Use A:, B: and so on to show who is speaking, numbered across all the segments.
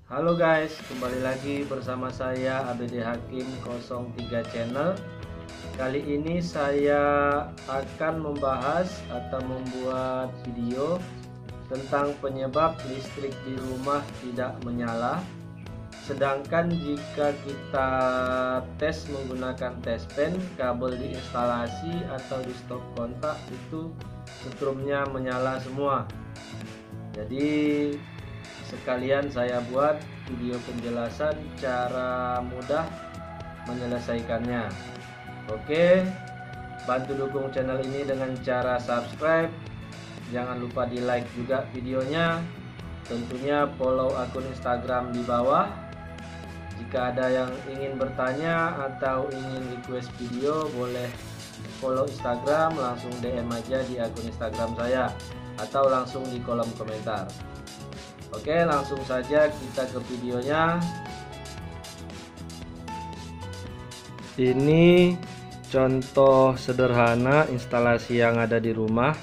A: Halo guys, kembali lagi bersama saya ABD Hakim 03 Channel. Kali ini saya akan membahas atau membuat video tentang penyebab listrik di rumah tidak menyala. Sedangkan jika kita tes menggunakan test pen, kabel di instalasi atau di stop kontak itu setrumnya menyala semua. Jadi sekalian saya buat video penjelasan cara mudah menyelesaikannya. Oke, bantu dukung channel ini dengan cara subscribe. Jangan lupa di like juga videonya. Tentunya follow akun Instagram di bawah. Jika ada yang ingin bertanya atau ingin request video, boleh follow Instagram, langsung DM aja di akun Instagram saya atau langsung di kolom komentar. Oke, langsung saja kita ke videonya. Ini contoh sederhana instalasi yang ada di rumah.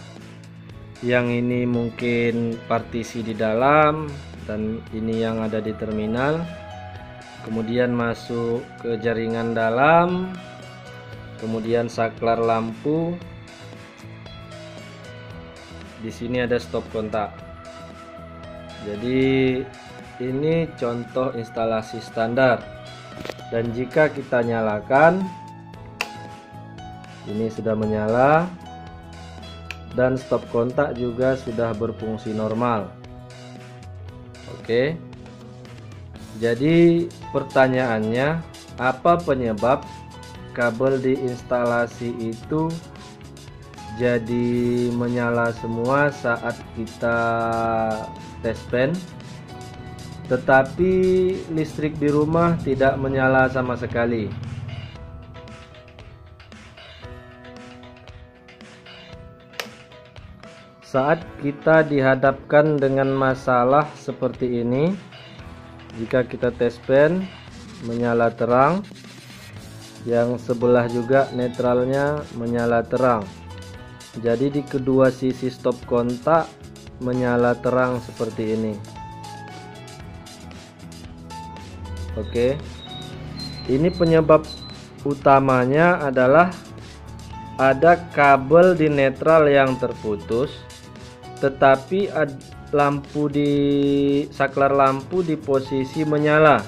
A: Yang ini mungkin partisi di dalam, dan ini yang ada di terminal. Kemudian masuk ke jaringan dalam, kemudian saklar lampu. Di sini ada stop kontak. Jadi ini contoh instalasi standar. Dan jika kita nyalakan, ini sudah menyala dan stop kontak juga sudah berfungsi normal. Oke. Jadi pertanyaannya, apa penyebab kabel di instalasi itu jadi menyala semua saat kita tes pen, tetapi listrik di rumah tidak menyala sama sekali? Saat kita dihadapkan dengan masalah seperti ini, jika kita tes pen menyala terang, yang sebelah juga netralnya menyala terang. Jadi di kedua sisi stop kontak menyala terang seperti ini. Oke. Ini penyebab utamanya adalah ada kabel di netral yang terputus, tetapi lampu di saklar lampu di posisi menyala.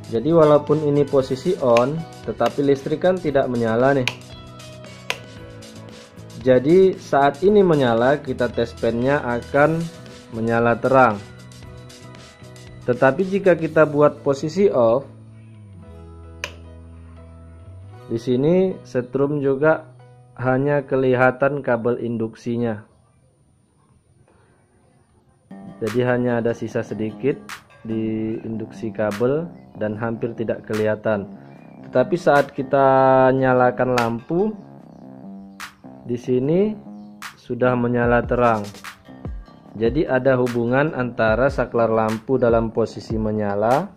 A: Jadi walaupun ini posisi on, tetapi listrik kan tidak menyala nih. Jadi saat ini menyala, kita tes pennya akan menyala terang. Tetapi jika kita buat posisi off, di sini setrum juga hanya kelihatan kabel induksinya. Jadi hanya ada sisa sedikit di induksi kabel dan hampir tidak kelihatan. Tetapi saat kita nyalakan lampu, di sini sudah menyala terang. Jadi ada hubungan antara saklar lampu dalam posisi menyala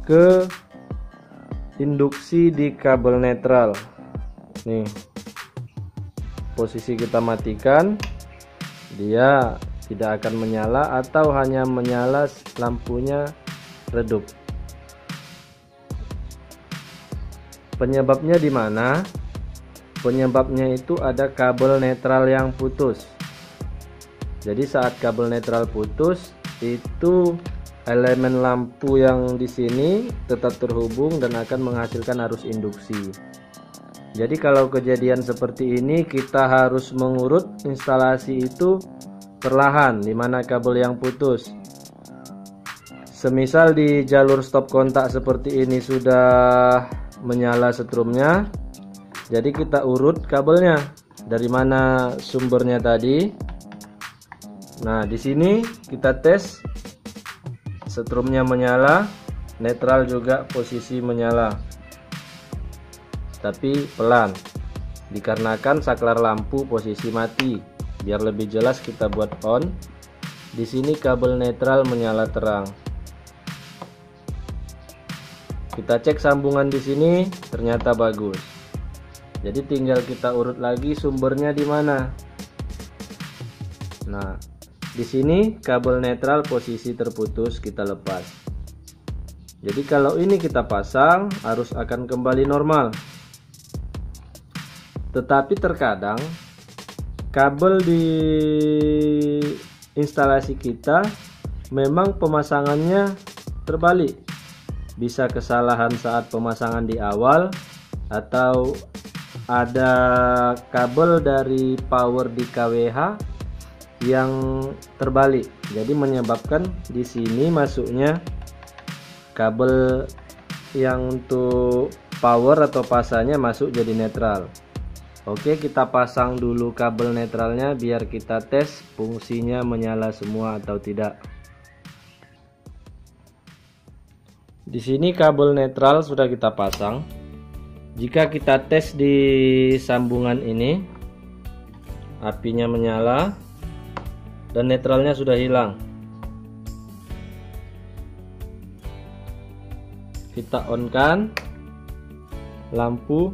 A: ke induksi di kabel netral. Nih, posisi kita matikan, dia tidak akan menyala atau hanya menyala lampunya redup. Penyebabnya di mana? Penyebabnya itu ada kabel netral yang putus. Jadi saat kabel netral putus, itu elemen lampu yang di sini tetap terhubung dan akan menghasilkan arus induksi. Jadi kalau kejadian seperti ini, kita harus mengurut instalasi itu perlahan di mana kabel yang putus. Semisal di jalur stop kontak seperti ini sudah menyala setrumnya, jadi kita urut kabelnya dari mana sumbernya tadi. Nah, di sini kita tes setrumnya menyala, netral juga posisi menyala. Tapi pelan. Dikarenakan saklar lampu posisi mati. Biar lebih jelas kita buat on. Di sini kabel netral menyala terang. Kita cek sambungan di sini, ternyata bagus. Jadi tinggal kita urut lagi sumbernya di mana. Nah, Di sini kabel netral posisi terputus, kita lepas. Jadi kalau ini kita pasang, arus akan kembali normal. Tetapi terkadang kabel di instalasi kita memang pemasangannya terbalik. Bisa kesalahan saat pemasangan di awal, atau ada kabel dari power di KWH yang terbalik. Jadi menyebabkan di sini masuknya kabel yang untuk power atau pasanya masuk jadi netral. Oke, kita pasang dulu kabel netralnya biar kita tes fungsinya menyala semua atau tidak. Di sini kabel netral sudah kita pasang. Jika kita tes di sambungan ini, apinya menyala dan netralnya sudah hilang. Kita on-kan lampu,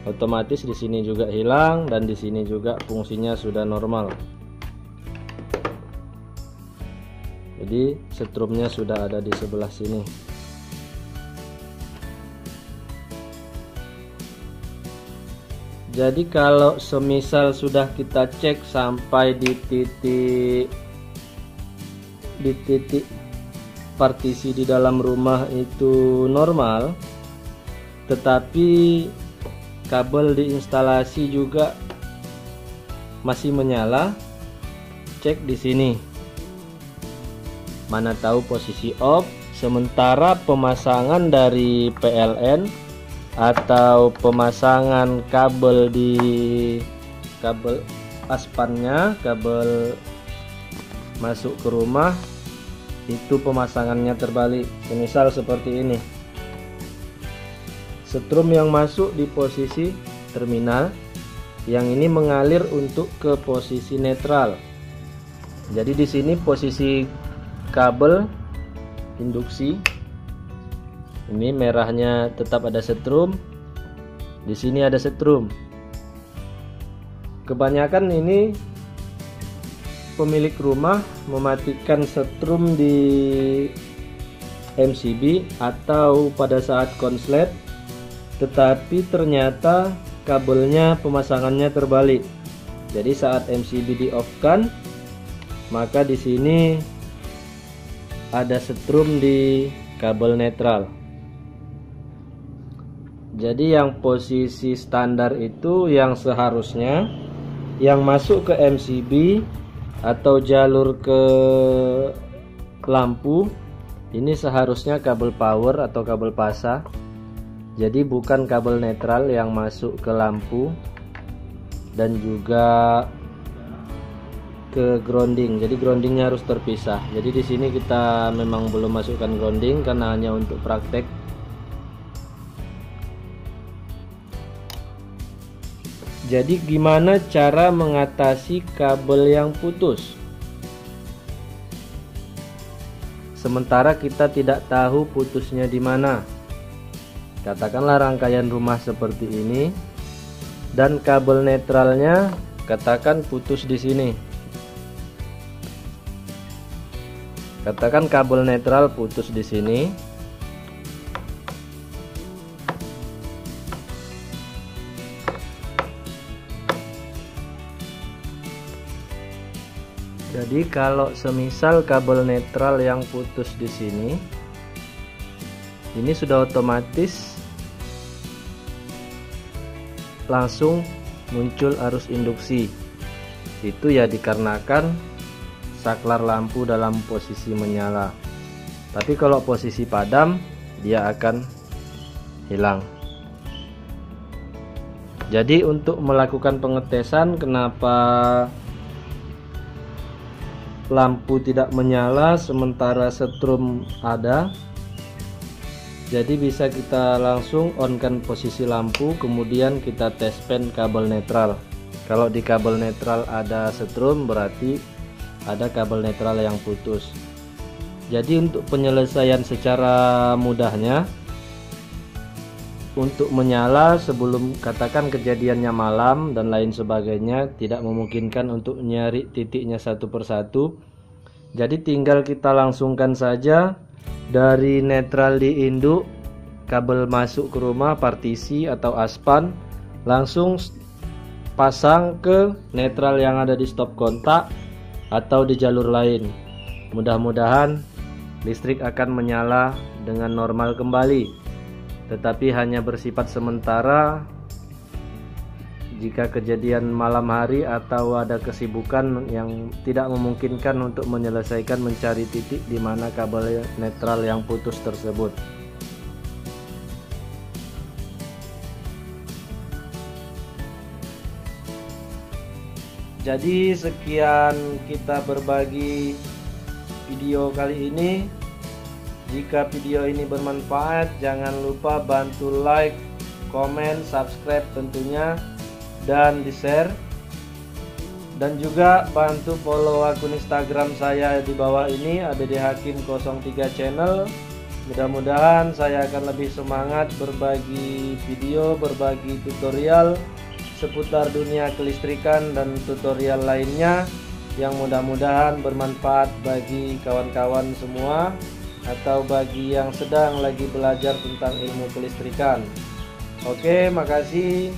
A: otomatis di sini juga hilang dan di sini juga fungsinya sudah normal. Jadi setrumnya sudah ada di sebelah sini. Jadi kalau semisal sudah kita cek sampai di titik partisi di dalam rumah itu normal, tetapi kabel di instalasi juga masih menyala, cek di sini. Mana tahu posisi off, sementara pemasangan dari PLN atau pemasangan kabel di kabel aspannya, kabel masuk ke rumah itu pemasangannya terbalik. Misal seperti ini, setrum yang masuk di posisi terminal, yang ini mengalir untuk ke posisi netral. Jadi di sini posisi kabel induksi ini merahnya tetap ada setrum, di sini ada setrum. Kebanyakan ini pemilik rumah mematikan setrum di MCB atau pada saat konslet, tetapi ternyata kabelnya pemasangannya terbalik. Jadi saat MCB di off kan, maka di sini ada setrum di kabel netral. Jadi yang posisi standar itu yang seharusnya yang masuk ke MCB atau jalur ke lampu ini seharusnya kabel power atau kabel pasa. Jadi bukan kabel netral yang masuk ke lampu dan juga ke grounding. Jadi groundingnya harus terpisah. Jadi di sini kita memang belum masukkan grounding karena hanya untuk praktek. Jadi gimana cara mengatasi kabel yang putus? Sementara kita tidak tahu putusnya di mana. Katakanlah rangkaian rumah seperti ini dan kabel netralnya katakan putus di sini. Katakan kabel netral putus di sini. Jadi kalau semisal kabel netral yang putus di sini, ini sudah otomatis langsung muncul arus induksi. Itu ya dikarenakan saklar lampu dalam posisi menyala. Tapi kalau posisi padam, dia akan hilang. Jadi untuk melakukan pengetesan kenapa lampu tidak menyala sementara setrum ada, jadi bisa kita langsung on-kan posisi lampu, kemudian kita tes pen kabel netral. Kalau di kabel netral ada setrum, berarti ada kabel netral yang putus. Jadi untuk penyelesaian secara mudahnya, untuk menyala sebelum katakan kejadiannya malam dan lain sebagainya, tidak memungkinkan untuk nyari titiknya satu persatu. Jadi tinggal kita langsungkan saja dari netral di induk, kabel masuk ke rumah, partisi atau aspan, langsung pasang ke netral yang ada di stop kontak atau di jalur lain. Mudah-mudahan listrik akan menyala dengan normal kembali, tetapi hanya bersifat sementara. Jika kejadian malam hari atau ada kesibukan yang tidak memungkinkan untuk menyelesaikan mencari titik di mana kabel netral yang putus tersebut. Jadi sekian kita berbagi video kali ini. Jika video ini bermanfaat, jangan lupa bantu like, komen, subscribe tentunya, dan di-share. Dan juga bantu follow akun Instagram saya di bawah ini, ABD Hakim 03 Channel. Mudah-mudahan saya akan lebih semangat berbagi video, berbagi tutorial seputar dunia kelistrikan dan tutorial lainnya yang mudah-mudahan bermanfaat bagi kawan-kawan semua atau bagi yang sedang lagi belajar tentang ilmu kelistrikan. Oke, makasih.